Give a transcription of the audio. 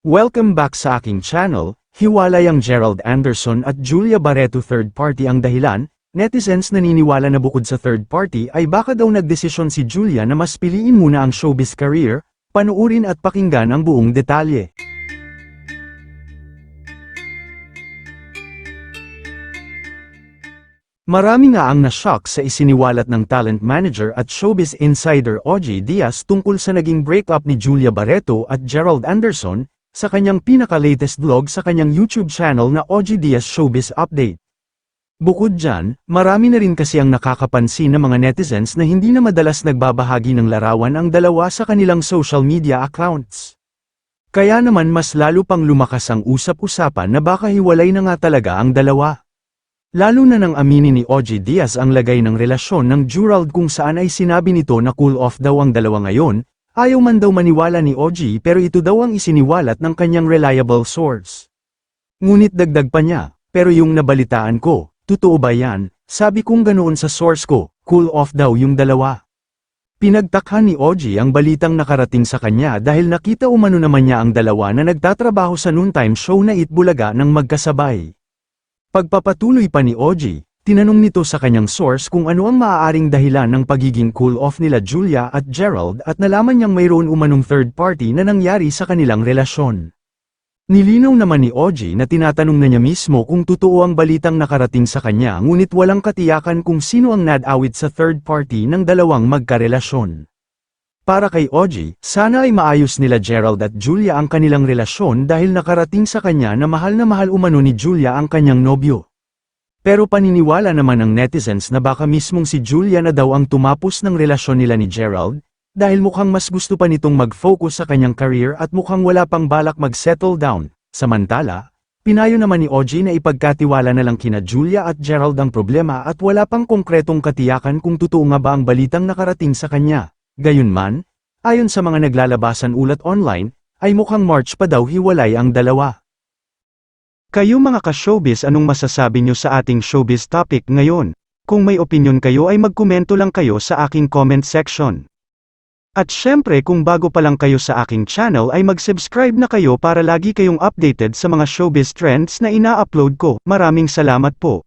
Welcome back sa aking channel. Hiwalay ang Gerald Anderson at Julia Barreto. Third party ang dahilan. Netizens naniniwala na bukod sa third party ay baka daw nagdesisyon si Julia na mas piliin muna ang showbiz career. Panuurin at pakinggan ang buong detalye. Marami nga ang na-shock sa isiniwalat ng talent manager at showbiz insider OG Diaz tungkol sa naging breakup ni Julia Barreto at Gerald Anderson, sa kanyang pinaka-latest vlog sa kanyang YouTube channel na OG Diaz Showbiz Update. Bukod dyan, marami na rin kasi ang nakakapansin ng mga netizens na hindi na madalas nagbabahagi ng larawan ang dalawa sa kanilang social media accounts. Kaya naman mas lalo pang lumakas ang usap-usapan na baka hiwalay na nga talaga ang dalawa. Lalo na nang aminin ni OG Diaz ang lagay ng relasyon ng Gerald kung saan ay sinabi nito na cool off daw ang dalawa ngayon. Ayaw man daw maniwala ni OG pero ito daw ang isiniwalat ng kanyang reliable source. Ngunit dagdag pa niya, pero yung nabalitaan ko, totoo ba yan? Sabi kong ganoon sa source ko, cool off daw yung dalawa. Pinagtakhan ni OG ang balitang nakarating sa kanya dahil nakita umano naman niya ang dalawa na nagtatrabaho sa noontime show na Itbulaga ng magkasabay. Pagpapatuloy pa ni OG, tinanong nito sa kanyang source kung ano ang maaaring dahilan ng pagiging cool-off nila Julia at Gerald at nalaman niyang mayroon umanong third party na nangyari sa kanilang relasyon. Nilinaw naman ni OG na tinatanong na niya mismo kung totoo ang balitang nakarating sa kanya ngunit walang katiyakan kung sino ang nadawit sa third party ng dalawang magkarelasyon. Para kay OG, sana ay maayos nila Gerald at Julia ang kanilang relasyon dahil nakarating sa kanya na mahal umano ni Julia ang kanyang nobyo. Pero paniniwala naman ng netizens na baka mismong si Julia na daw ang tumapos ng relasyon nila ni Gerald, dahil mukhang mas gusto pa nitong mag-focus sa kanyang career at mukhang wala pang balak mag-settle down. Samantala, pinayo naman ni OG na ipagkatiwala na lang kina Julia at Gerald ang problema at wala pang konkretong katiyakan kung totoo nga ba ang balitang nakarating sa kanya. Gayunman, ayon sa mga naglalabasan ulat online, ay mukhang March pa daw hiwalay ang dalawa. Kayo mga ka-showbiz, anong masasabi nyo sa ating showbiz topic ngayon? Kung may opinion kayo ay magkomento lang kayo sa aking comment section. At syempre kung bago pa lang kayo sa aking channel ay mag-subscribe na kayo para lagi kayong updated sa mga showbiz trends na ina-upload ko. Maraming salamat po.